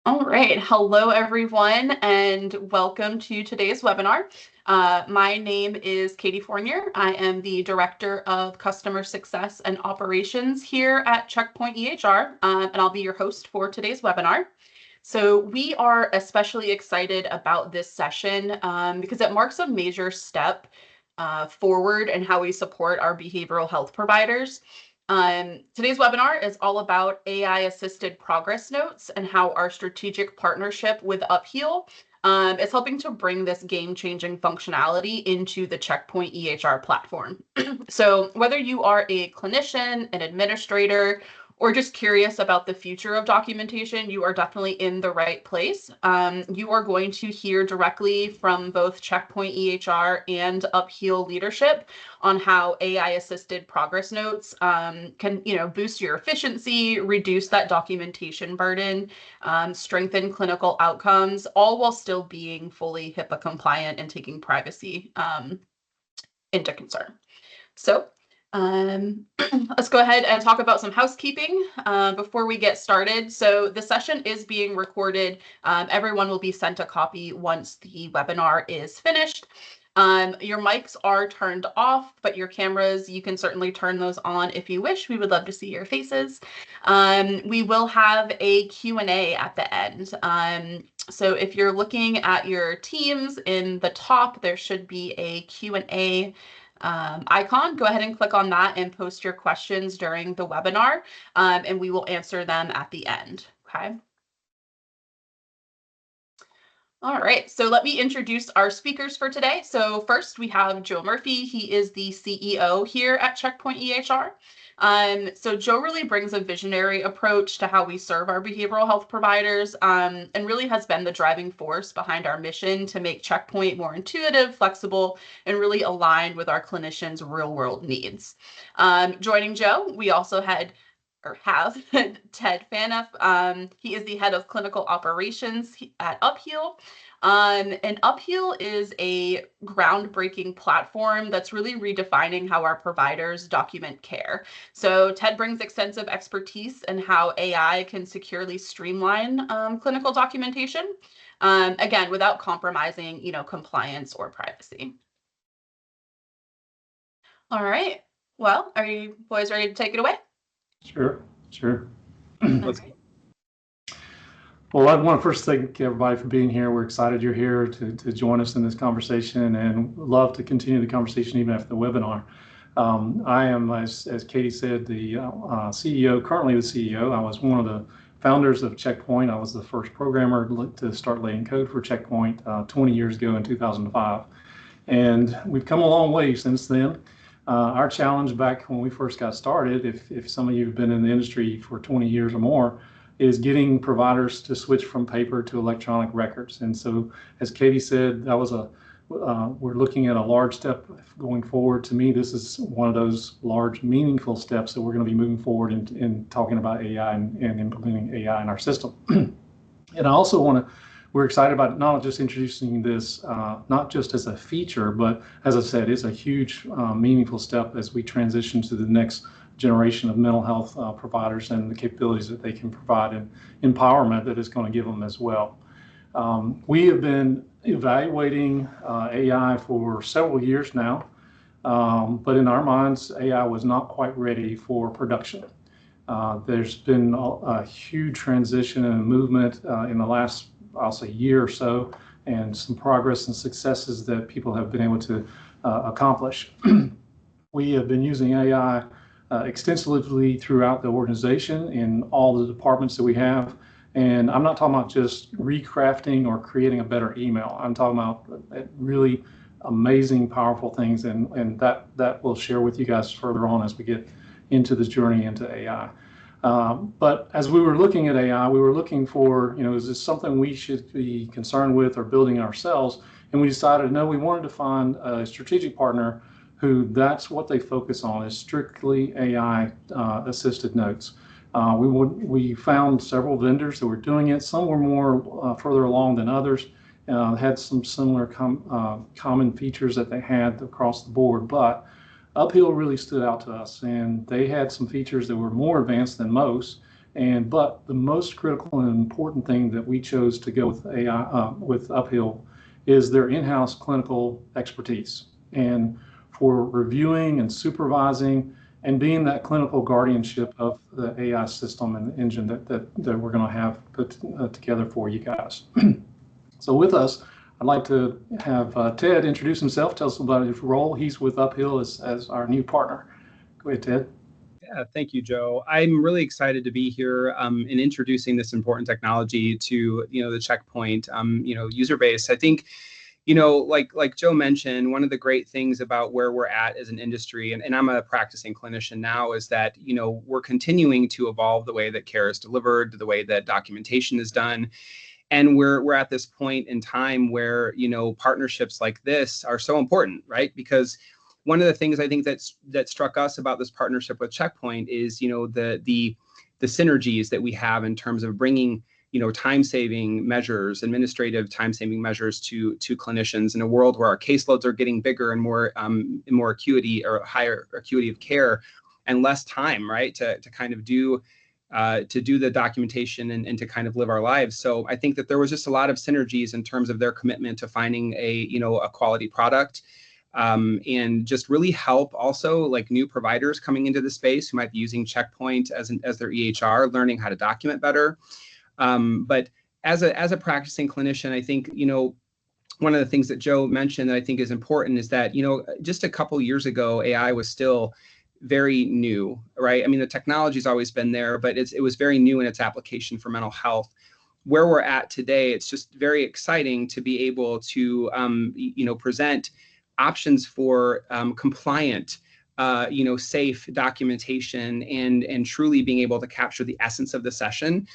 All right. Hello, everyone, and welcome to today's webinar. My name is Katie Fournier. I am the Director of Customer Success and Operations here at CheckpointEHR, and I'll be your host for today's webinar. So we are especially excited about this session because it marks a major step forward in how we support our behavioral health providers. Today's webinar is all about AI-assisted progress notes and how our strategic partnership with Upheal is helping to bring this game-changing functionality into the Checkpoint EHR platform. So whether you are a clinician, an administrator, or just curious about the future of documentation, you are definitely in the right place. You are going to hear directly from both Checkpoint EHR and Upheal leadership on how AI-assisted progress notes can, boost your efficiency, reduce that documentation burden, strengthen clinical outcomes, all while still being fully HIPAA compliant and taking privacy into concern. So let's go ahead and talk about some housekeeping before we get started. So the session is being recorded. Everyone will be sent a copy once the webinar is finished. Your mics are turned off, but your cameras, you can certainly turn those on if you wish. We would love to see your faces. We will have a Q&A at the end. So if you're looking at your Teams, in the top, there should be a Q&A icon. Go ahead and click on that and post your questions during the webinar, and we will answer them at the end. Okay. All right, so let me introduce our speakers for today. So first we have Joe Murphy. He is the CEO here at Checkpoint EHR. So Joe really brings a visionary approach to how we serve our behavioral health providers, and really has been the driving force behind our mission to make Checkpoint more intuitive, flexible, and really aligned with our clinicians' real-world needs. Joining Joe, we also have Ted Phaneuf. He is the head of clinical operations at Upheal. And Upheal is a groundbreaking platform that's really redefining how our providers document care. So Ted brings extensive expertise in how AI can securely streamline clinical documentation, again, without compromising, compliance or privacy. All right. Well, are you boys ready to take it away? Sure. Let's go. Well, I want to first thank everybody for being here. We're excited you're here to join us in this conversation, and love to continue the conversation even after the webinar. I am, as Katie said, the CEO, currently the CEO. I was one of the founders of Checkpoint. I was the first programmer to start laying code for Checkpoint 20 years ago in 2005. And we've come a long way since then. Our challenge back when we first got started, if some of you have been in the industry for 20 years or more, is getting providers to switch from paper to electronic records. And so, as Katie said, that was we're looking at a large step going forward. To me, this is one of those large, meaningful steps that we're going to be moving forward in talking about AI and implementing AI in our system. And I also we're excited about not just introducing this, not just as a feature, but as I said, it's a huge, meaningful step as we transition to the next generation of mental health providers and the capabilities that they can provide and empowerment that it's going to give them as well. We have been evaluating AI for several years now, but in our minds, AI was not quite ready for production. There's been a huge transition and movement in the last, I'll say, year or so, and some progress and successes that people have been able to accomplish. We have been using AI extensively throughout the organization in all the departments that we have. And I'm not talking about just recrafting or creating a better email. I'm talking about really amazing, powerful things, and that we'll share with you guys further on as we get into this journey into AI. But as we were looking at AI, we were looking for, is this something we should be concerned with or building ourselves? And we decided, no, we wanted to find a strategic partner who that's what they focus on, is strictly AI assisted notes. We found several vendors that were doing it. Some were more further along than others, had some similar common features that they had across the board, but Upheal really stood out to us, and they had some features that were more advanced than most, But the most critical and important thing that we chose to go with AI with Upheal is their in-house clinical expertise, and for reviewing and supervising and being that clinical guardianship of the AI system and the engine that we're going to have put together for you guys. So with us, I'd like to have Ted introduce himself, tell us about his role. He's with Upheal as our new partner. Go ahead, Ted. Yeah, thank you, Joe. I'm really excited to be here in introducing this important technology to the Checkpoint user base. I think like Joe mentioned, one of the great things about where we're at as an industry, and I'm a practicing clinician now, is that we're continuing to evolve the way that care is delivered, the way that documentation is done. And we're at this point in time where partnerships like this are so important, right? Because one of the things I think that struck us about this partnership with Checkpoint is the synergies that we have in terms of bringing time-saving measures, administrative time-saving measures to clinicians in a world where our caseloads are getting bigger and more acuity or higher acuity of care, and less time, right, to kind of do the documentation and to kind of live our lives. So I think that there was just a lot of synergies in terms of their commitment to finding a quality product, and just really help also like new providers coming into the space who might be using Checkpoint as their EHR, learning how to document better. But as a practicing clinician, I think one of the things that Joe mentioned that I think is important is that just a couple years ago, AI was still very new, right? I mean, the technology's always been there, but it was very new in its application for mental health. Where we're at today, it's just very exciting to be able to present options for compliant, safe documentation and truly being able to capture the essence of the session.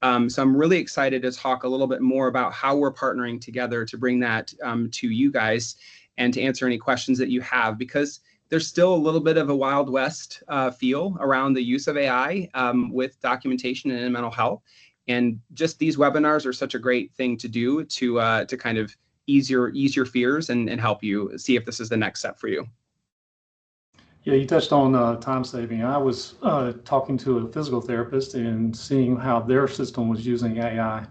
So I'm really excited to talk a little bit more about how we're partnering together to bring that to you guys and to answer any questions that you have, because there's still a little bit of a Wild West feel around the use of AI with documentation and in mental health. And just these webinars are such a great thing to do to kind of ease your fears and help you see if this is the next step for you. Yeah, you touched on time saving. I was talking to a physical therapist and seeing how their system was using AI,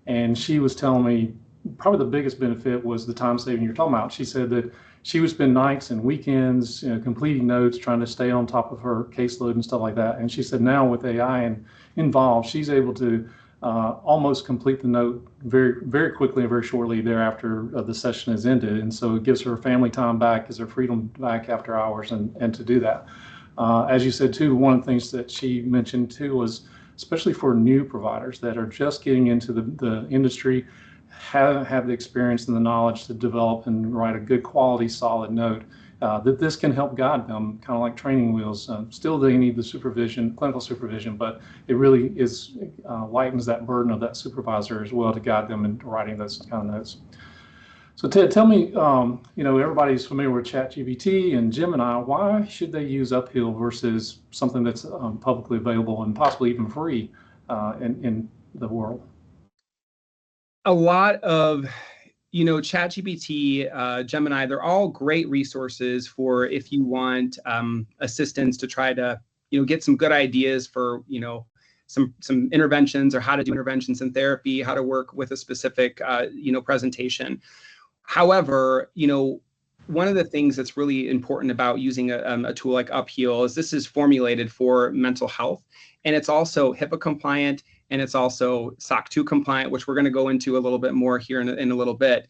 and she was telling me probably the biggest benefit was the time saving you're talking about. She said that she would spend nights and weekends, completing notes, trying to stay on top of her caseload and stuff like that. And she said now with AI involved, she's able to almost complete the note very, very quickly and very shortly thereafter the session is ended. And so it gives her family time back, gives her freedom back after hours, and to do that. As you said too, one of the things that she mentioned too was, especially for new providers that are just getting into the industry, have the experience and the knowledge to develop and write a good quality, solid note, that this can help guide them, kind of like training wheels. Still, they need the supervision, clinical supervision, but it really lightens that burden of that supervisor as well to guide them in writing those kind of notes. So Ted, tell me, everybody's familiar with ChatGPT and Gemini. Why should they use Upheal versus something that's publicly available and possibly even free in the world? A lot of ChatGPT, Gemini, they're all great resources for if you want assistance to try to get some good ideas for some interventions, or how to do interventions in therapy, how to work with a specific presentation. However, one of the things that's really important about using a tool like Upheal is this is formulated for mental health, and it's also HIPAA compliant, and it's also SOC 2 compliant, which we're going to go into a little bit more here in a little bit.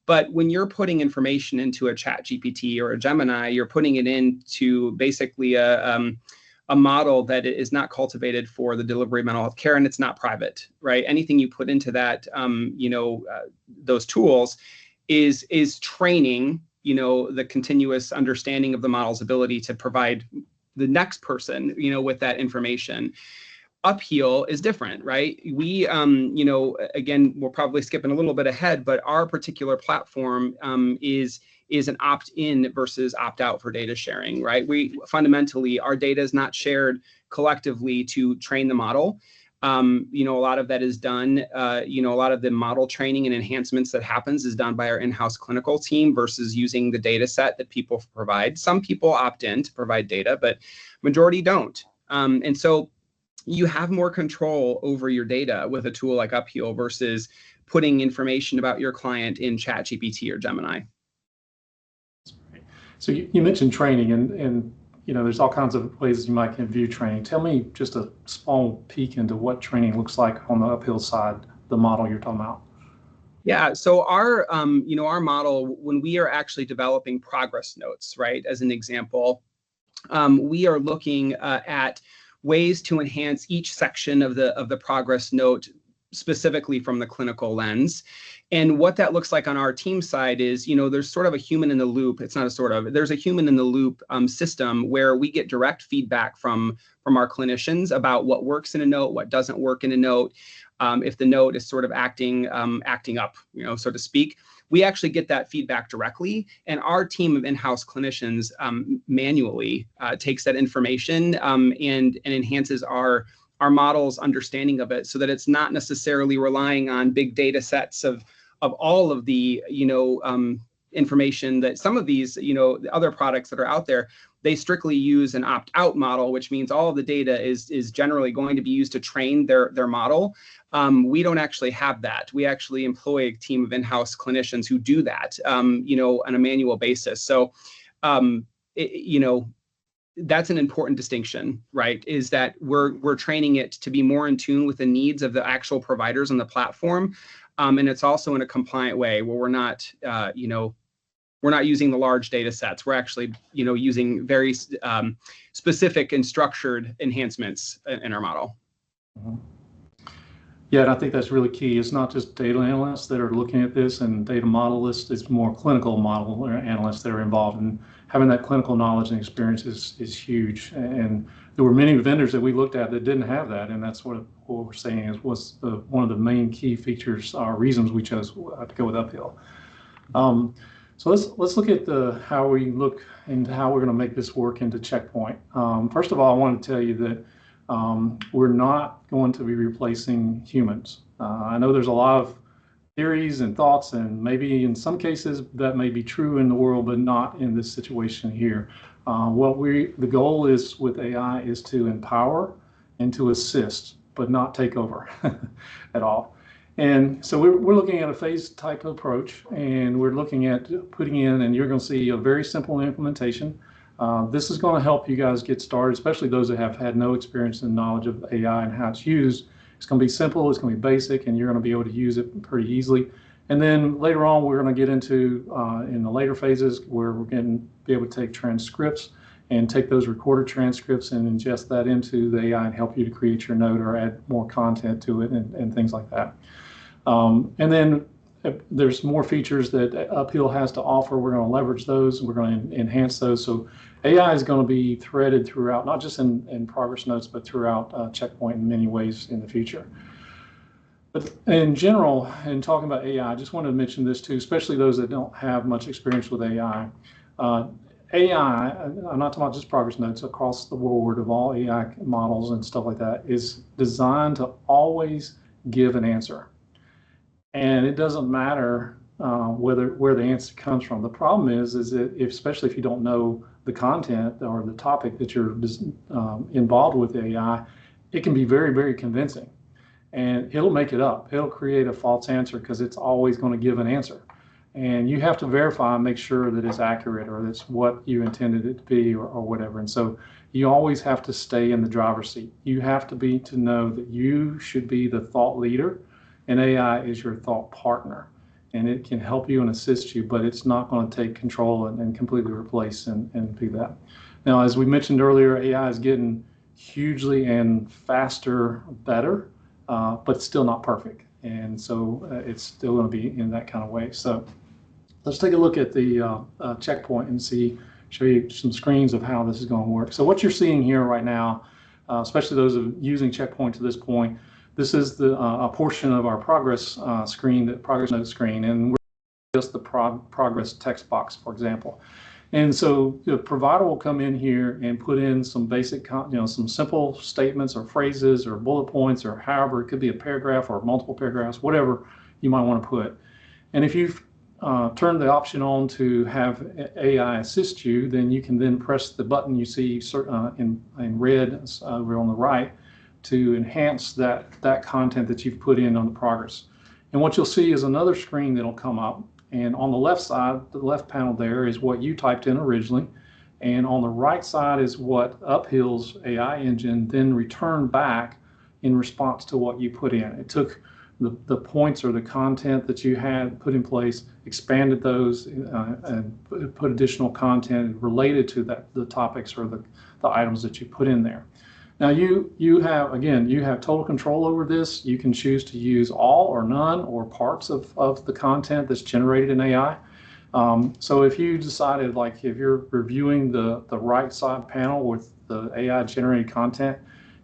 But when you're putting information into a ChatGPT or a Gemini, you're putting it into basically a model that is not cultivated for the delivery of mental health care, and it's not private, right? Anything you put into that, those tools is training, the continuous understanding of the model's ability to provide the next person, with that information. Upheal is different, right? We, again, we're probably skipping a little bit ahead, but our particular platform is an opt-in versus opt-out for data sharing, right? We fundamentally, our data is not shared collectively to train the model. A lot of that is done, a lot of the model training and enhancements that happens is done by our in-house clinical team versus using the data set that people provide. Some people opt in to provide data, but majority don't. And so you have more control over your data with a tool like Upheal versus putting information about your client in ChatGPT or Gemini. So you mentioned training, and there's all kinds of ways you might view training. Tell me just a small peek into what training looks like on the Upheal side, the model you're talking about. Yeah, so our model, when we are actually developing progress notes, right, as an example, we are looking at ways to enhance each section of the progress note specifically from the clinical lens. And what that looks like on our team side is, there's sort of a human in the loop. It's not a sort of, there's a human in the loop system where we get direct feedback from our clinicians about what works in a note, what doesn't work in a note. If the note is sort of acting up, so to speak, we actually get that feedback directly, and our team of in-house clinicians manually takes that information and enhances our model's understanding of it, so that it's not necessarily relying on big data sets of all of the information that some of these the other products that are out there. They strictly use an opt-out model, which means all of the data is generally going to be used to train their model. We don't actually have that. We actually employ a team of in-house clinicians who do that, on a manual basis. So, that's an important distinction, right? Is that we're training it to be more in tune with the needs of the actual providers on the platform, and it's also in a compliant way where we're not using the large data sets. We're actually, using very specific and structured enhancements in our model. Mm-hmm. Yeah, and I think that's really key. It's not just data analysts that are looking at this and data modelists. It's more clinical model analysts that are involved, and having that clinical knowledge and experience is huge. And there were many vendors that we looked at that didn't have that, and that's what we're saying was one of the main key features or reasons we chose to go with Upheal. So let's look at how we look and how we're going to make this work into Checkpoint. First of all, I want to tell you that we're not going to be replacing humans. I know there's a lot of theories and thoughts, and maybe in some cases that may be true in the world, but not in this situation here. The goal is with AI is to empower and to assist, but not take over at all. And so we're looking at a phased type of approach, and we're looking at putting in, and you're going to see a very simple implementation. This is going to help you guys get started, especially those that have had no experience and knowledge of AI and how it's used. It's going to be simple, it's going to be basic, and you're going to be able to use it pretty easily. And then later on, we're going to get into, in the later phases, where we're going to be able to take transcripts and take those recorded transcripts and ingest that into the AI and help you to create your note or add more content to it and things like that. And then there's more features that Upheal has to offer. We're going to leverage those, and we're going to enhance those. So AI is going to be threaded throughout, not just in progress notes, but throughout Checkpoint in many ways in the future. But in general, in talking about AI, I just wanted to mention this too, especially those that don't have much experience with AI. AI, I'm not talking about just progress notes, across the board of all AI models and stuff like that, is designed to always give an answer. And it doesn't matter where the answer comes from. The problem is that especially if you don't know the content or the topic that you're involved with AI, it can be very, very convincing. And it'll make it up. It'll create a false answer because it's always going to give an answer. And you have to verify and make sure that it's accurate or it's what you intended it to be or whatever. And so you always have to stay in the driver's seat. You have to know that you should be the thought leader, and AI is your thought partner. And it can help you and assist you, but it's not going to take control and completely replace and do that. Now, as we mentioned earlier, AI is getting hugely and faster, better, but still not perfect. And so it's still going to be in that kind of way. So let's take a look at the Checkpoint and show you some screens of how this is going to work. So what you're seeing here right now, especially those of using Checkpoint to this point, this is a portion of our progress screen, the progress note screen, and we're just the progress text box, for example. And so the provider will come in here and put in some basic, some simple statements or phrases or bullet points or however, it could be a paragraph or multiple paragraphs, whatever you might want to put. And if you've turned the option on to have AI assist you, then you can then press the button you see in red over on the right to enhance that content that you've put in on the progress. And what you'll see is another screen that'll come up. And on the left side, the left panel there is what you typed in originally. And on the right side is what Upheal's AI engine then returned back in response to what you put in. It took the points or the content that you had put in place, expanded those, and put additional content related to the topics or the items that you put in there. Now you have total control over this. You can choose to use all or none or parts of the content that's generated in AI. So if you decided, like if you're reviewing the right side panel with the AI generated content,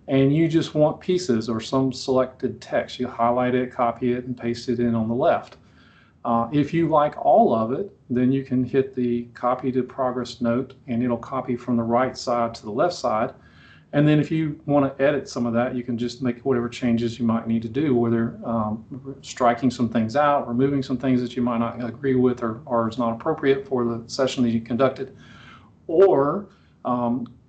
and you just want pieces or some selected text, you highlight it, copy it, and paste it in on the left. If you like all of it, then you can hit the copy to progress note, and it'll copy from the right side to the left side. And then if you want to edit some of that, you can just make whatever changes you might need to do, whether striking some things out, removing some things that you might not agree with or is not appropriate for the session that you conducted. Or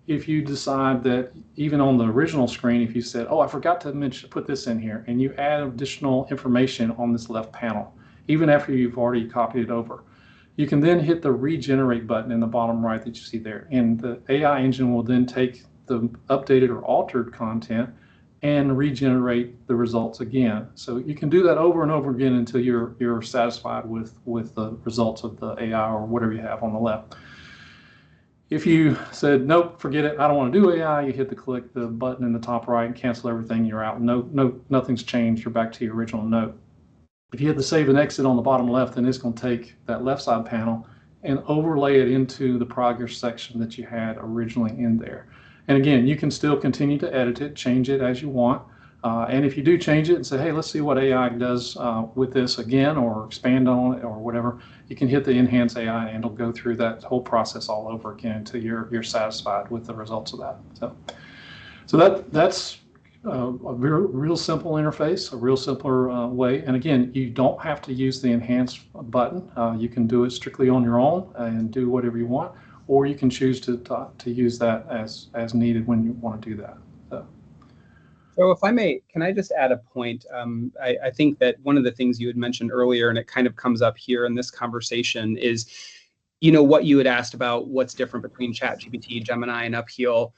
if you decide that even on the original screen, if you said, oh, I forgot to put this in here, and you add additional information on this left panel, even after you've already copied it over, you can then hit the regenerate button in the bottom right that you see there. And the AI engine will then take the updated or altered content and regenerate the results again. So you can do that over and over again until you're satisfied with the results of the AI or whatever you have on the left. If you said, nope, forget it, I don't want to do AI, you hit the button in the top right and cancel everything, you're out. Nothing's changed, you're back to your original note. If you hit the save and exit on the bottom left, then it's going to take that left side panel and overlay it into the progress section that you had originally in there. And again, you can still continue to edit it, change it as you want. And if you do change it and say, hey, let's see what AI does with this again, or expand on it or whatever, you can hit the enhance AI and it'll go through that whole process all over again until you're satisfied with the results of that. So that's a real simple interface, a real simpler way. And again, you don't have to use the enhance button. You can do it strictly on your own and do whatever you want, or you can choose to use that as needed when you want to do that. So if I may, can I just add a point? I think that one of the things you had mentioned earlier, and it kind of comes up here in this conversation, is, what you had asked about what's different between ChatGPT, Gemini, and Upheal.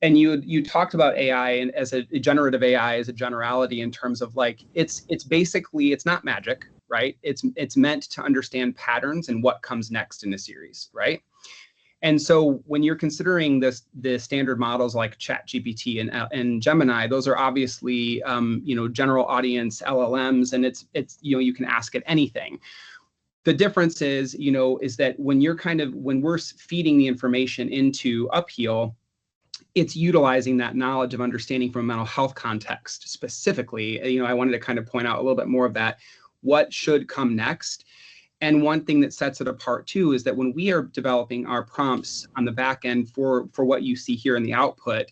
And you talked about AI and as a generative AI as a generality in terms of like, it's basically, it's not magic, right? It's meant to understand patterns and what comes next in a series, right? And so when you're considering the standard models like ChatGPT and Gemini, those are obviously general audience LLMs, and it's you can ask it anything. The difference is that when we're feeding the information into Upheal, it's utilizing that knowledge of understanding from a mental health context specifically. I wanted to kind of point out a little bit more of that. What should come next? And one thing that sets it apart too is that when we are developing our prompts on the back end for what you see here in the output,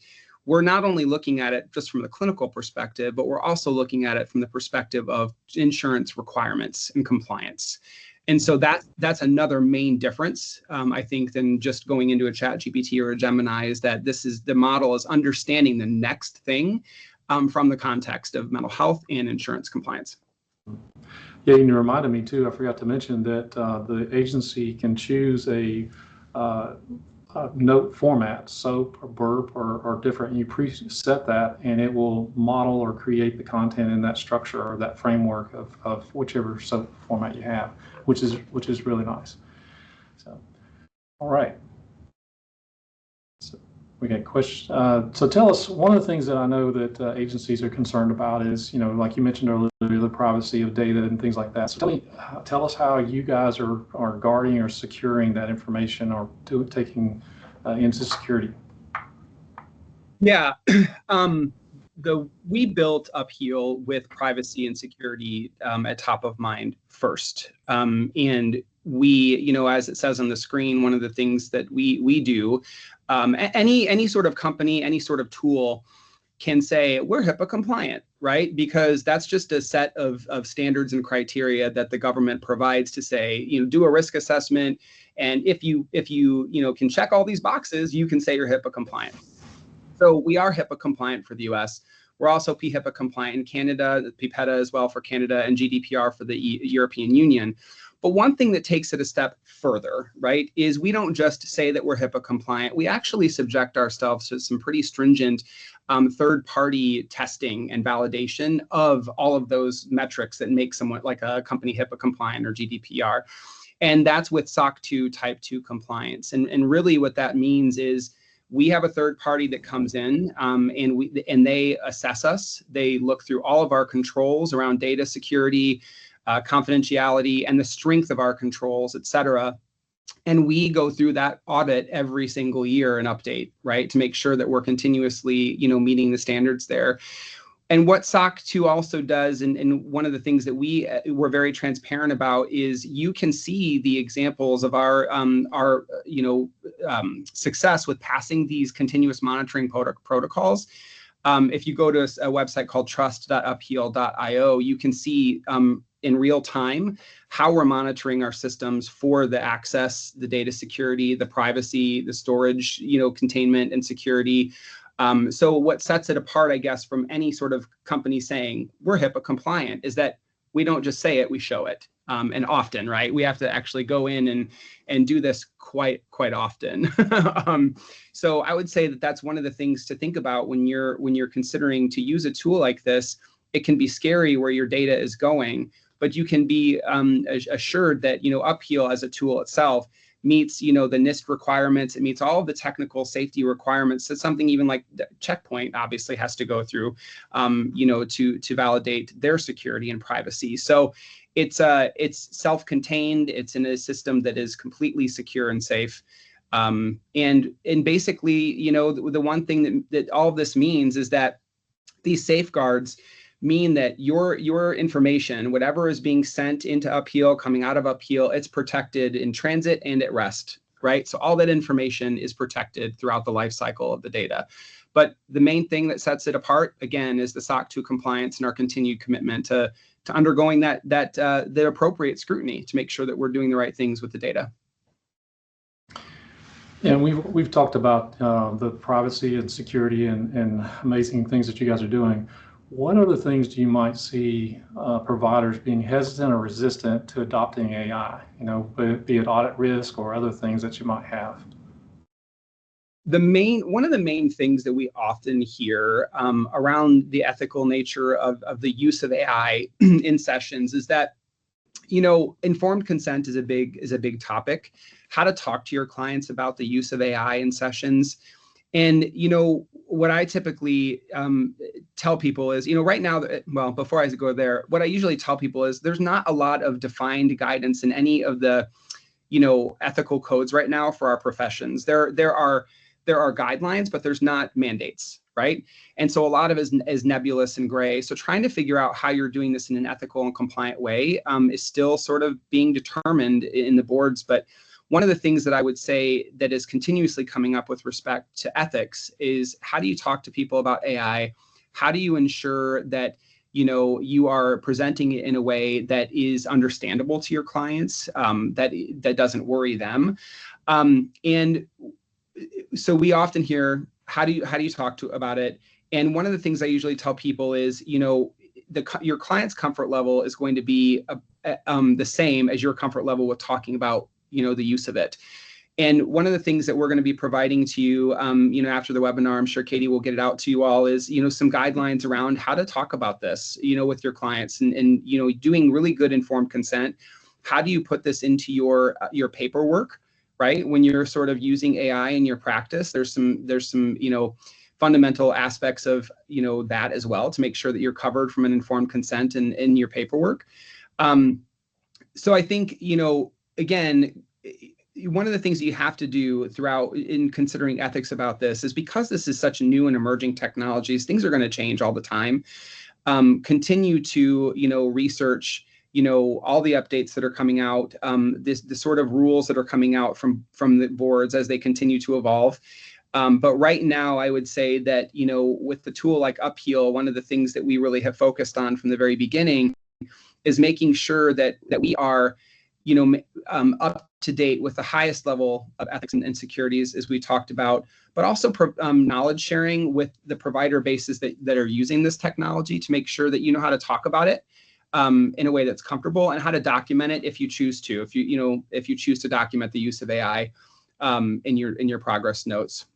we're not only looking at it just from the clinical perspective, but we're also looking at it from the perspective of insurance requirements and compliance. And so that's another main difference, I think, than just going into a ChatGPT or a Gemini, is that the model is understanding the next thing from the context of mental health and insurance compliance. Yeah, you reminded me too, I forgot to mention that the agency can choose a note format, SOAP or burp or different. You preset that and it will model or create the content in that structure or that framework of whichever SOAP format you have, which is really nice. So, all right. So we got questions. So tell us, one of the things that I know that agencies are concerned about is, like you mentioned earlier, the privacy of data and things like that. So tell us how you guys are guarding or securing that information or taking into security. Yeah, we built Upheal with privacy and security at top of mind first. And we, as it says on the screen, one of the things that we do, any sort of company, any sort of tool can say we're HIPAA compliant, right? Because that's just a set of standards and criteria that the government provides to say, do a risk assessment, and if you can check all these boxes, you can say you're HIPAA compliant. So we are HIPAA compliant for the U.S. We're also PHIPAA compliant in Canada, PIPEDA as well for Canada, and GDPR for the European Union. But one thing that takes it a step further, right, is we don't just say that we're HIPAA compliant. We actually subject ourselves to some pretty stringent third-party testing and validation of all of those metrics that make someone like a company HIPAA compliant or GDPR. And that's with SOC 2 Type 2 compliance. And really what that means is we have a third party that comes in and they assess us. They look through all of our controls around data security, confidentiality, and the strength of our controls, et cetera. And we go through that audit every single year and update, right, to make sure that we're continuously, meeting the standards there. And what SOC 2 also does, and one of the things that we're very transparent about, is you can see the examples of our success with passing these continuous monitoring protocols. If you go to a website called trust.upheal.io, you can see in real time how we're monitoring our systems for the access, the data security, the privacy, the storage, containment and security. So what sets it apart, I guess, from any sort of company saying we're HIPAA compliant is that we don't just say it, we show it. And often, right? We have to actually go in and do this quite often. So I would say that that's one of the things to think about when you're considering to use a tool like this. It can be scary where your data is going, but you can be assured that Upheal as a tool itself meets the NIST requirements. It meets all of the technical safety requirements. That's something even like Checkpoint obviously has to go through, to validate their security and privacy. So it's self-contained. It's in a system that is completely secure and safe. And basically, the one thing that all of this means is that these safeguards mean that your information, whatever is being sent into Upheal, coming out of Upheal, it's protected in transit and at rest, right? So all that information is protected throughout the life cycle of the data. But the main thing that sets it apart, again, is the SOC 2 compliance and our continued commitment to undergoing the appropriate scrutiny to make sure that we're doing the right things with the data. Yeah, and we've talked about the privacy and security and amazing things that you guys are doing. What other things do you might see providers being hesitant or resistant to adopting AI? Be it audit risk or other things that you might have. One of the main things that we often hear around the ethical nature of the use of AI in sessions is that informed consent is a big topic. How to talk to your clients about the use of AI in sessions. And what I typically tell people is, right now, well, before I go there, what I usually tell people is there's not a lot of defined guidance in any of the ethical codes right now for our professions. There are guidelines, but there's not mandates, right? And so a lot of it is nebulous and gray. So trying to figure out how you're doing this in an ethical and compliant way is still sort of being determined in the boards. But one of the things that I would say that is continuously coming up with respect to ethics is how do you talk to people about AI? How do you ensure that you are presenting it in a way that is understandable to your clients, that doesn't worry them? And so we often hear, how do you talk about it? And one of the things I usually tell people is, your client's comfort level is going to be the same as your comfort level with talking about the use of it. And one of the things that we're going to be providing to you, after the webinar, I'm sure Katie will get it out to you all, is, some guidelines around how to talk about this, with your clients and doing really good informed consent. How do you put this into your paperwork, right? When you're sort of using AI in your practice, there's some fundamental aspects of, that as well to make sure that you're covered from an informed consent in your paperwork. So I think, again, one of the things you have to do throughout in considering ethics about this is because this is such new and emerging technologies, things are going to change all the time. Continue to, research, all the updates that are coming out, the sort of rules that are coming out from the boards as they continue to evolve. But right now, I would say that, with the tool like Upheal, one of the things that we really have focused on from the very beginning is making sure that we are up to date with the highest level of ethics and securities, as we talked about, but also knowledge sharing with the provider bases that are using this technology to make sure that you know how to talk about it in a way that's comfortable, and how to document it if you choose to. If you choose to document the use of AI in your progress notes.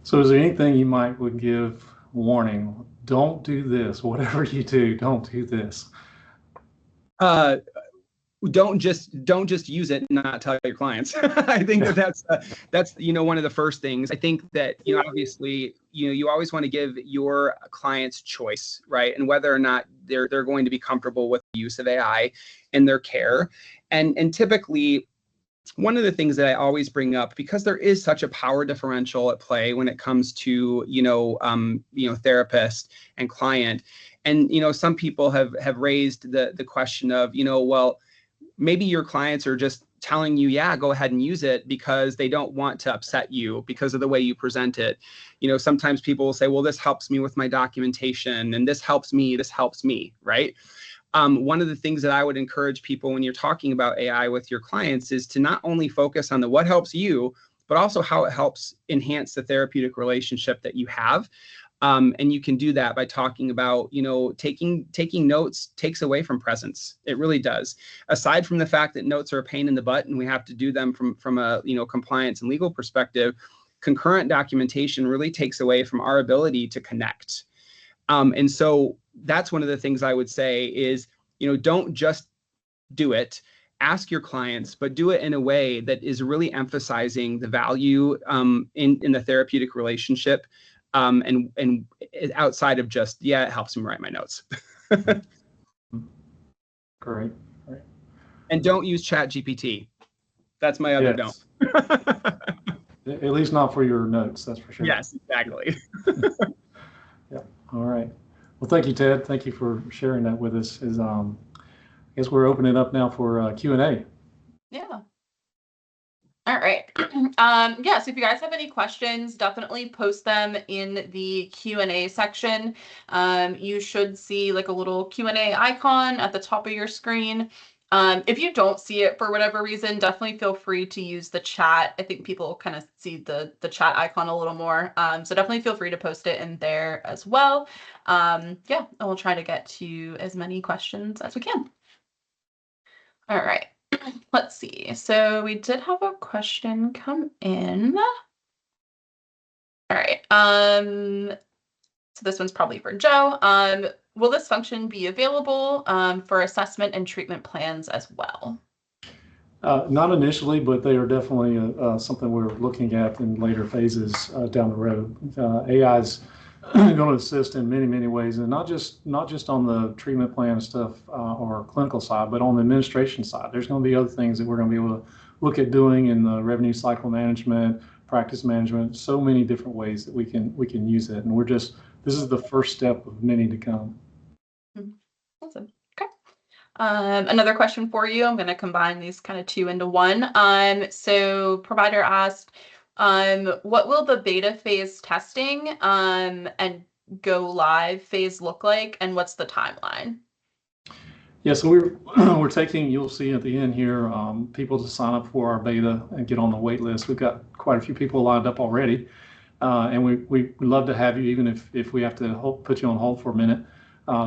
So, is there anything you would give warning? Don't do this. Whatever you do, don't do this. Don't just use it and not tell your clients. I think that's one of the first things. I think that obviously you always want to give your clients choice, right? And whether or not they're going to be comfortable with the use of AI in their care. And typically, one of the things that I always bring up, because there is such a power differential at play when it comes to therapist and client, and some people have raised the question of well, maybe your clients are just telling you, yeah, go ahead and use it because they don't want to upset you because of the way you present it. Sometimes people will say, well, this helps me with my documentation, and this helps me, right? One of the things that I would encourage people when you're talking about AI with your clients is to not only focus on what helps you, but also how it helps enhance the therapeutic relationship that you have. And you can do that by talking about, taking notes takes away from presence. It really does. Aside from the fact that notes are a pain in the butt and we have to do them from a, compliance and legal perspective, concurrent documentation really takes away from our ability to connect. And so that's one of the things I would say is, don't just do it. Ask your clients, but do it in a way that is really emphasizing the value in the therapeutic relationship. And outside of just, it helps me write my notes. Great. And don't use ChatGPT. That's my other don't. At least not for your notes, that's for sure. Yes, exactly. Yeah. All right. Well, thank you, Ted. Thank you for sharing that with us. I guess we're opening up now for Q&A. Yeah. All right. So if you guys have any questions, definitely post them in the Q&A section. You should see like a little Q&A icon at the top of your screen. If you don't see it for whatever reason, definitely feel free to use the chat. I think people kind of see the chat icon a little more. So definitely feel free to post it in there as well. And we'll try to get to as many questions as we can. All right. Let's see. So we did have a question come in. All right. So this one's probably for Joe. Will this function be available for assessment and treatment plans as well? Not initially, but they are definitely something we're looking at in later phases down the road. AI is going to assist in many, many ways, and not just on the treatment plan stuff or clinical side, but on the administration side. There's going to be other things that we're going to be able to look at doing in the revenue cycle management, practice management, so many different ways that we can use it. And this is the first step of many to come. Awesome. Okay. Another question for you. I'm going to combine these kind of two into one. So provider asked, what will the beta phase testing and go live phase look like, and what's the timeline? Yeah, so we're taking, you'll see at the end here, people to sign up for our beta and get on the wait list. We've got quite a few people lined up already, and we love to have you, even if we have to put you on hold for a minute.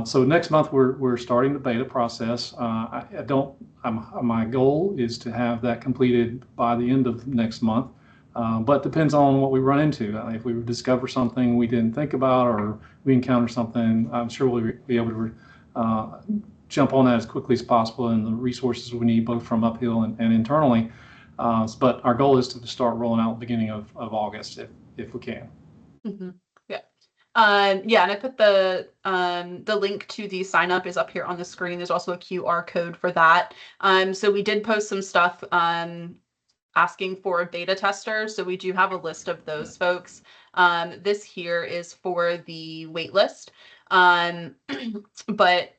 So next month we're starting the beta process. My goal is to have that completed by the end of next month, but depends on what we run into. If we discover something we didn't think about, or we encounter something, I'm sure we'll be able to jump on that as quickly as possible, and the resources we need both from Upheal and internally. But our goal is to start rolling out at the beginning of August if we can. Mm-hmm. And I put the link to the sign up is up here on the screen. There's also a QR code for that. So we did post some stuff asking for a beta tester. So we do have a list of those folks. This here is for the wait list. But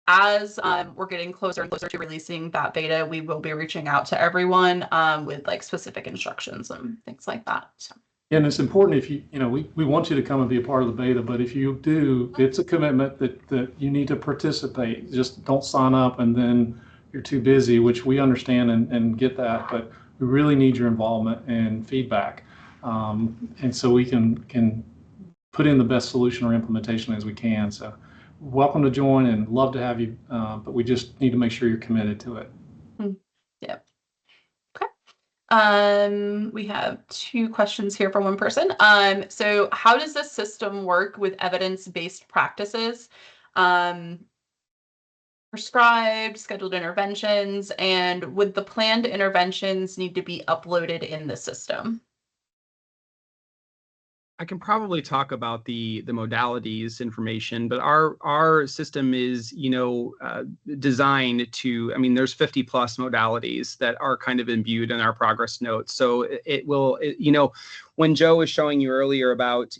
as we're getting closer and closer to releasing that beta, we will be reaching out to everyone with like specific instructions and things like that. So And it's important if we want you to come and be a part of the beta, but if you do, it's a commitment that you need to participate. Just don't sign up and then you're too busy, which we understand and get that, but we really need your involvement and feedback. And so we can put in the best solution or implementation as we can. So welcome to join and love to have you, but we just need to make sure you're committed to it. Yep. We have 2 questions here from one person. So how does this system work with evidence-based practices? Prescribed, scheduled interventions, and would the planned interventions need to be uploaded in the system? I can probably talk about the modalities information, but our system is designed to. I mean, there's 50 plus modalities that are kind of imbued in our progress notes. So it will. When Joe was showing you earlier about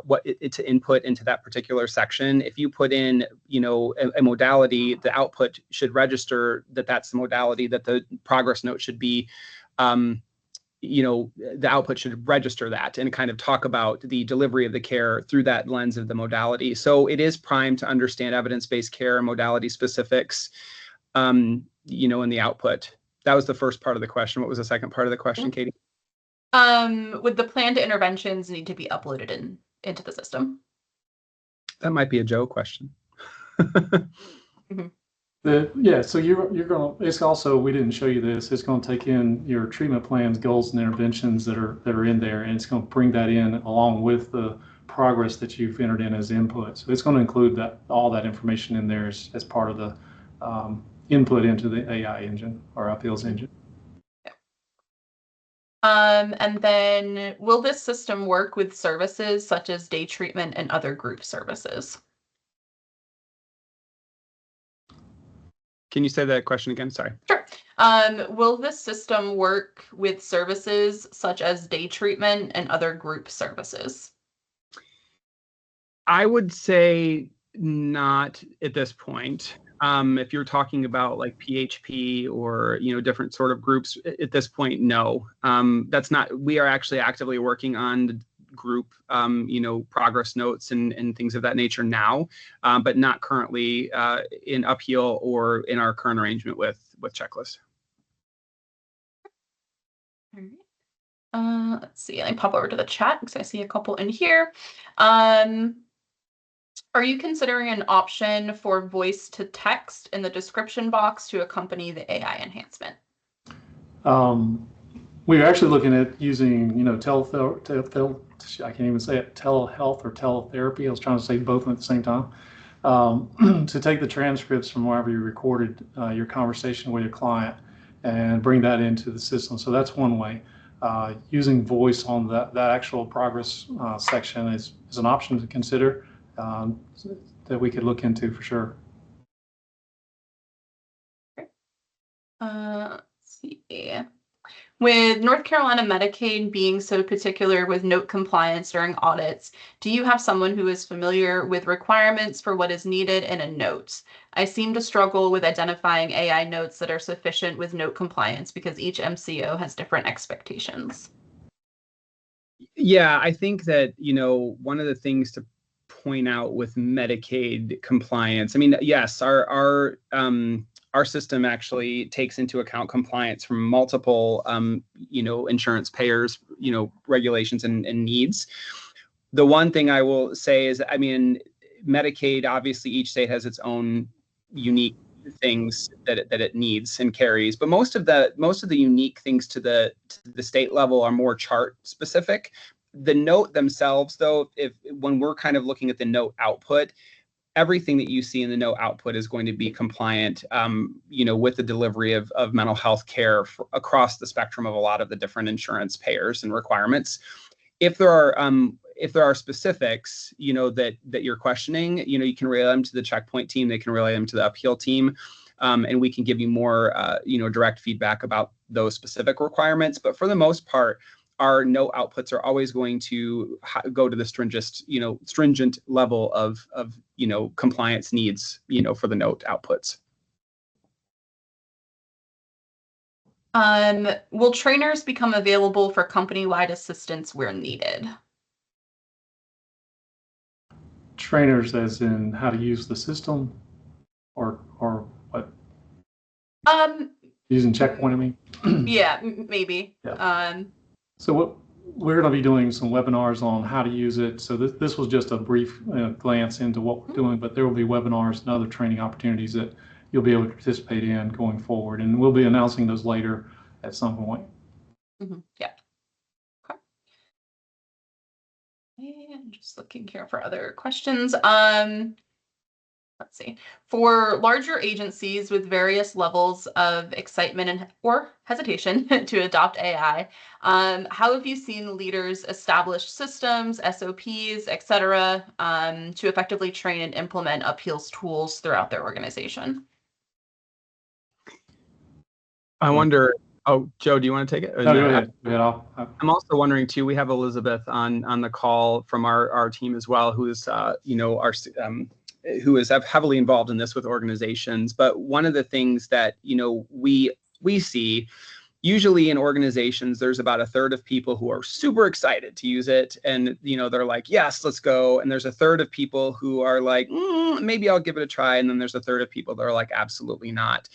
what to input into that particular section, if you put in a modality, the output should register that that's the modality that the progress note should be. The output should register that and kind of talk about the delivery of the care through that lens of the modality. So it is primed to understand evidence-based care and modality specifics, in the output. That was the first part of the question. What was the second part of the question, Katie? Would the planned interventions need to be uploaded into the system? That might be a Joe question. Mm-hmm. So you're going to, it's also, we didn't show you this, it's going to take in your treatment plans, goals, and interventions that are in there, and it's going to bring that in along with the progress that you've entered in as input. So it's going to include all that information in there as part of the input into the AI engine or Upheal's engine. And then will this system work with services such as day treatment and other group services? Can you say that question again? Sorry. Sure. Will this system work with services such as day treatment and other group services? I would say not at this point. If you're talking about like PHP or different sort of groups at this point, no. That's not. We are actually actively working on the group progress notes and things of that nature now, but not currently in Upheal or in our current arrangement with Checklist. All right. Let's see. Let me pop over to the chat because I see a couple in here. Are you considering an option for voice to text in the description box to accompany the AI enhancement? We're actually looking at using, I can't even say it, telehealth or teletherapy. I was trying to say both at the same time. To take the transcripts from wherever you recorded your conversation with your client and bring that into the system. So that's one way. Using voice on that actual progress section is an option to consider that we could look into for sure. Let's see. With North Carolina Medicaid being so particular with note compliance during audits, do you have someone who is familiar with requirements for what is needed in a note? I seem to struggle with identifying AI notes that are sufficient with note compliance because each MCO has different expectations. Yeah, I think that, one of the things to point out with Medicaid compliance, I mean, yes, our system actually takes into account compliance from multiple, insurance payers, regulations and needs. The one thing I will say is, I mean, Medicaid, obviously each state has its own unique things that it needs and carries, but most of the unique things to the state level are more chart specific. The note themselves, though, when we're kind of looking at the note output, everything that you see in the note output is going to be compliant, with the delivery of mental health care across the spectrum of a lot of the different insurance payers and requirements. If there are specifics, that you're questioning, you can relay them to the Checkpoint team. They can relay them to the Upheal team, and we can give you more, direct feedback about those specific requirements. But for the most part, our note outputs are always going to go to the stringent level of compliance needs, for the note outputs. Will trainers become available for company-wide assistance where needed? Trainers as in how to use the system or what? Using Checkpoint, I mean? Yeah, maybe. Yeah. So we're going to be doing some webinars on how to use it. So this was just a brief glance into what we're doing, but there will be webinars and other training opportunities that you'll be able to participate in going forward. And we'll be announcing those later at some point. Yeah. Okay. And just looking here for other questions. Let's see. For larger agencies with various levels of excitement and or hesitation to adopt AI, how have you seen leaders establish systems, SOPs, etc., to effectively train and implement Upheal's tools throughout their organization? I wonder. Oh, Joe, do you want to take it? No, go ahead. I'm also wondering too. We have Elizabeth on the call from our team as well, who is who is heavily involved in this with organizations. But one of the things that we see usually in organizations, there's about a third of people who are super excited to use it, and they're like, yes, let's go. And there's a third of people who are like, maybe I'll give it a try. And then there's a third of people that are like, absolutely not.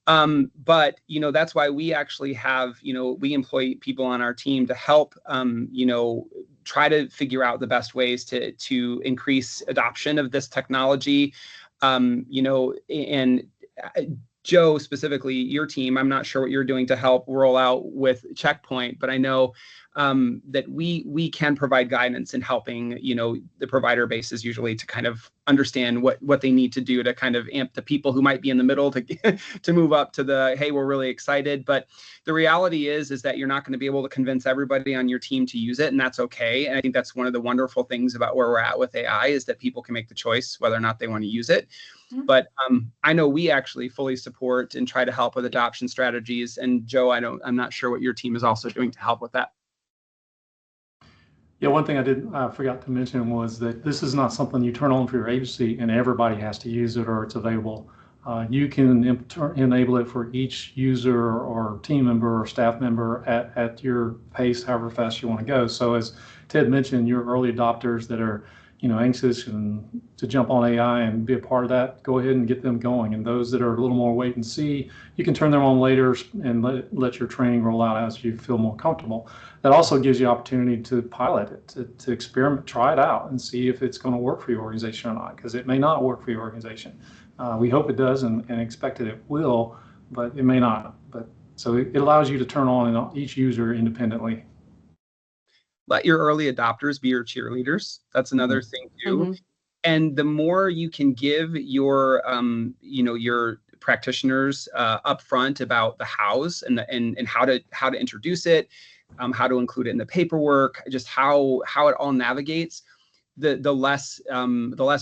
But that's why we actually have we employ people on our team to help try to figure out the best ways to increase adoption of this technology. And Joe, specifically your team, I'm not sure what you're doing to help roll out with Checkpoint, but I know that we can provide guidance in helping the provider bases usually to kind of understand what they need to do to kind of amp the people who might be in the middle to move up to the, hey, we're really excited. But the reality is that you're not going to be able to convince everybody on your team to use it, and that's okay. And I think that's one of the wonderful things about where we're at with AI is that people can make the choice whether or not they want to use it. But I know we actually fully support and try to help with adoption strategies. And Joe, I'm not sure what your team is also doing to help with that. Yeah, one thing I forgot to mention was that this is not something you turn on for your agency and everybody has to use it or it's available. You can enable it for each user or team member or staff member at your pace, however fast you want to go. So as Ted mentioned, your early adopters that are anxious and to jump on AI and be a part of that, go ahead and get them going. And those that are a little more wait and see, you can turn them on later and let your training roll out as you feel more comfortable. That also gives you opportunity to pilot it, to experiment, try it out and see if it's going to work for your organization or not, because it may not work for your organization. We hope it does and expect it will, but it may not. But so it allows you to turn on each user independently. Let your early adopters be your cheerleaders. That's another thing too. And the more you can give your your practitioners upfront about the hows and how to introduce it, how to include it in the paperwork, just how it all navigates, the less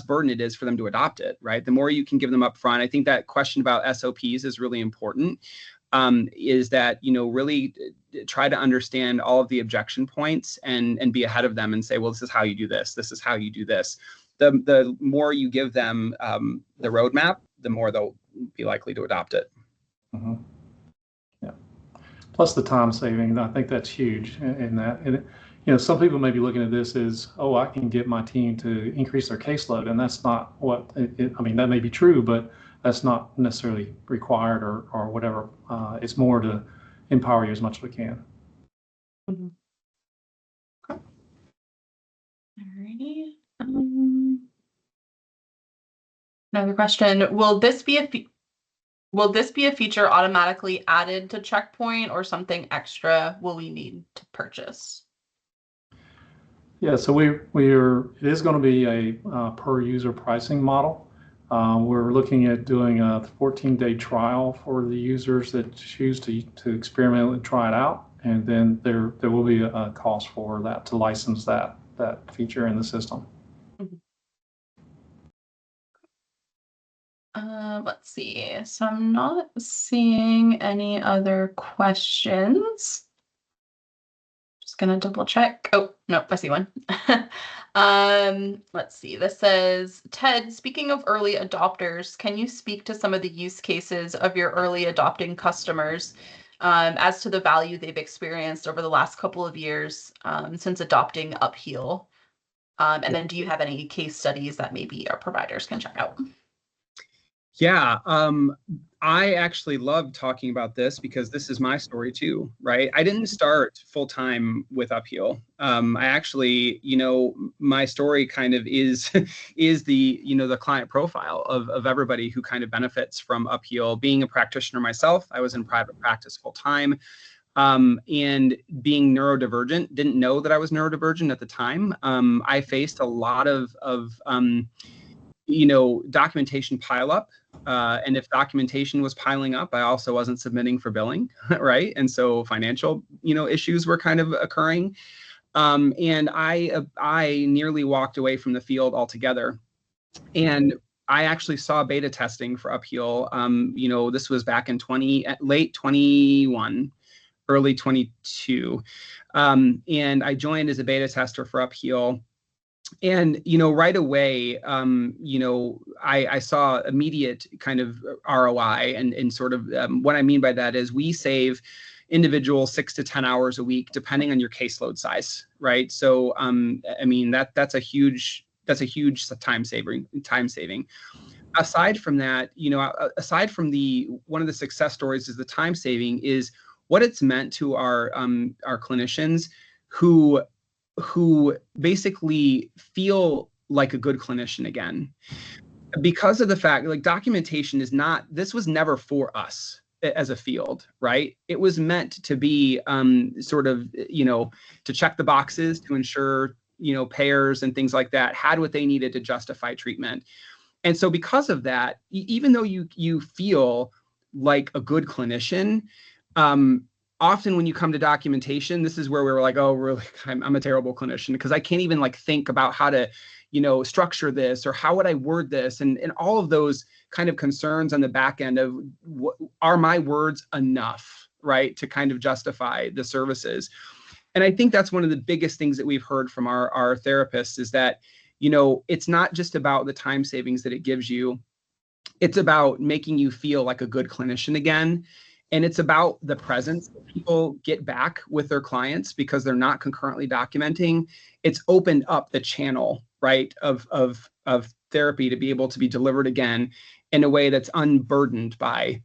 burden it is for them to adopt it, right? The more you can give them upfront. I think that question about SOPs is really important. Is that really try to understand all of the objection points and be ahead of them and say, well, this is how you do this. This is how you do this. The more you give them the roadmap, the more they'll be likely to adopt it. Yeah. Plus the time saving, I think that's huge in that. And some people may be looking at this as, oh, I can get my team to increase their caseload, and that's not what I mean. That may be true, but that's not necessarily required or whatever. It's more to empower you as much as we can. Okay. Alrighty. Another question: Will this be a feature automatically added to Checkpoint, or something extra will we need to purchase? Yeah, so it is going to be a per user pricing model. We're looking at doing a 14-day trial for the users that choose to experiment and try it out, and then there will be a cost for that to license that feature in the system. Let's see. So I'm not seeing any other questions. Just gonna double check. Oh, no, I see one. Let's see. This says, Ted, speaking of early adopters, can you speak to some of the use cases of your early adopting customers? as to the value they've experienced over the last couple of years since adopting Upheal. And then do you have any case studies that maybe our providers can check out? Yeah, I actually love talking about this because this is my story too, right? I didn't start full time with Upheal. I actually, my story kind of is the the client profile of everybody who kind of benefits from Upheal. Being a practitioner myself, I was in private practice full time. And being neurodivergent, didn't know that I was neurodivergent at the time. I faced a lot of documentation pile up. And if documentation was piling up, I also wasn't submitting for billing, right? And so financial, issues were kind of occurring. And I nearly walked away from the field altogether. And I actually saw beta testing for Upheal. This was back in late 21, early 22. And I joined as a beta tester for Upheal. And, right away, I saw immediate kind of ROI and sort of what I mean by that is we save individuals 6 to 10 hours a week, depending on your caseload size, right? So, that's a huge time saving. Aside from that, aside from one of the success stories is the time saving is what it's meant to our clinicians who basically feel like a good clinician again, because of the fact like documentation this was never for us as a field, right? It was meant to be sort of, to check the boxes to ensure, payers and things like that had what they needed to justify treatment. And so because of that, even though you feel like a good clinician, often when you come to documentation, this is where we're like, oh, really, I'm a terrible clinician because I can't even think about how to, structure this or how would I word this and all of those kind of concerns on the back end of are my words enough, right, to kind of justify the services. And I think that's one of the biggest things that we've heard from our therapists is that, it's not just about the time savings that it gives you. It's about making you feel like a good clinician again. And it's about the presence that people get back with their clients because they're not concurrently documenting. It's opened up the channel, right, of therapy to be able to be delivered again in a way that's unburdened by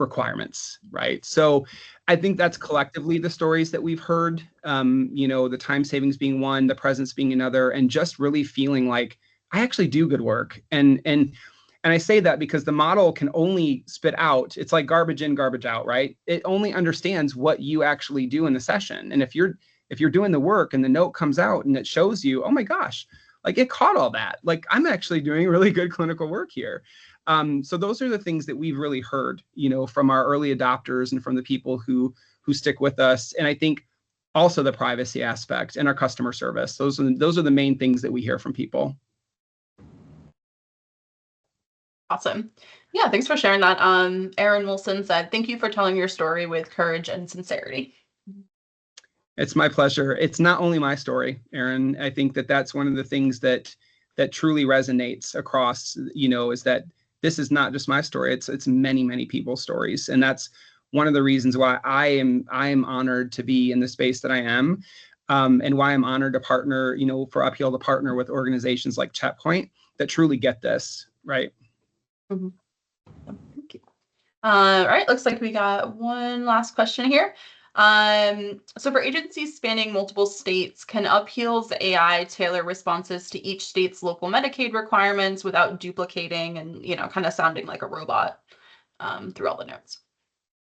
requirements, right? So I think that's collectively the stories that we've heard, the time savings being one, the presence being another, and just really feeling like I actually do good work. And I say that because the model can only spit out, it's like garbage in, garbage out, right? It only understands what you actually do in the session. And if you're doing the work and the note comes out and it shows you, oh my gosh, it caught all that. I'm actually doing really good clinical work here. So those are the things that we've really heard, from our early adopters and from the people who stick with us. And I think also the privacy aspect and our customer service. Those are the main things that we hear from people. Awesome. Yeah, thanks for sharing that. Aaron Wilson said, thank you for telling your story with courage and sincerity. It's my pleasure. It's not only my story, Aaron. I think that's one of the things that truly resonates across, is that this is not just my story. It's many, many people's stories. And that's one of the reasons why I am honored to be in the space that I am, and why I'm honored to partner, for Upheal to partner with organizations like Checkpoint that truly get this, right? Mm-hmm. Thank you. All right, looks like we got one last question here. So for agencies spanning multiple states, can Upheal's AI tailor responses to each state's local Medicaid requirements without duplicating and, kind of sounding like a robot through all the notes?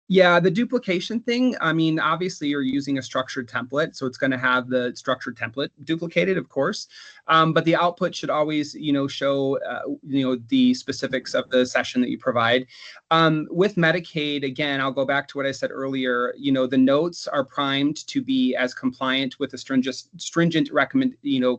Yeah, the duplication thing, obviously you're using a structured template, so it's going to have the structured template duplicated, of course. But the output should always, show, the specifics of the session that you provide. With Medicaid, again, I'll go back to what I said earlier, the notes are primed to be as compliant with the stringent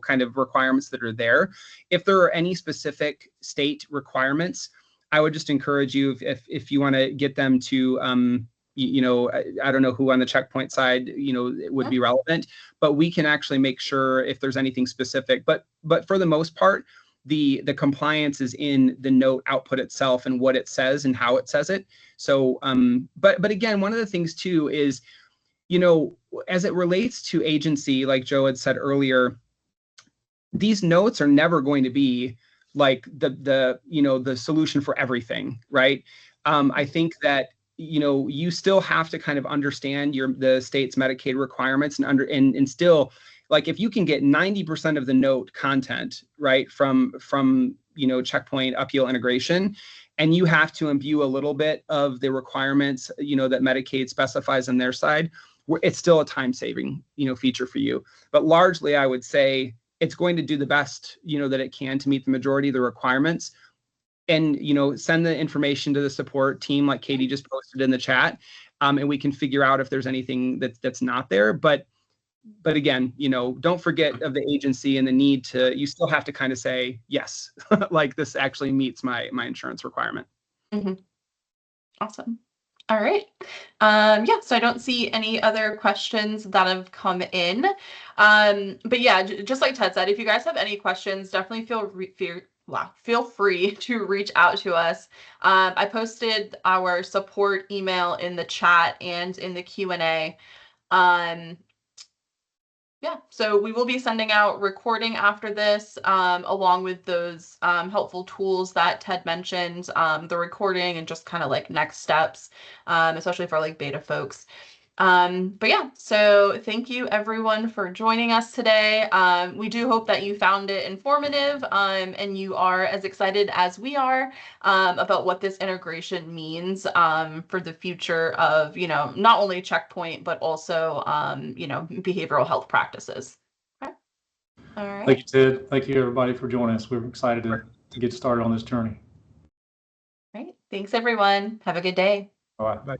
kind of requirements that are there. If there are any specific state requirements, I would just encourage you if you want to get them to, I don't know who on the Checkpoint side, it would be relevant, but we can actually make sure if there's anything specific. But for the most part, the compliance is in the note output itself and what it says and how it says it. So, but again, one of the things too is, as it relates to agency, like Joe had said earlier, these notes are never going to be like the solution for everything, right? I think that you still have to kind of understand the state's Medicaid requirements and still, like, if you can get 90% of the note content right from Checkpoint Upheal integration, and you have to imbue a little bit of the requirements that Medicaid specifies on their side, it's still a time-saving feature for you. But largely, I would say it's going to do the best that it can to meet the majority of the requirements. And send the information to the support team like Katie just posted in the chat, and we can figure out if there's anything that's not there. But again, don't forget of the agency and the need to. You still have to kind of say yes, like this actually meets my insurance requirement. Mm-hmm. Awesome. All right. Yeah, so I don't see any other questions that have come in. But yeah, just like Ted said, if you guys have any questions, definitely feel free to reach out to us. I posted our support email in the chat and in the Q&A. Yeah, so we will be sending out recording after this, along with those helpful tools that Ted mentioned, the recording and just kind of like next steps, especially for like beta folks. But yeah, so thank you everyone for joining us today. We do hope that you found it informative, and you are as excited as we are about what this integration means for the future of, not only Checkpoint, but also, behavioral health practices. Okay. All right. Thank you, Ted. Thank you, everybody, for joining us. We're excited to get started on this journey. All right. Thanks, everyone. Have a good day. Bye. Bye.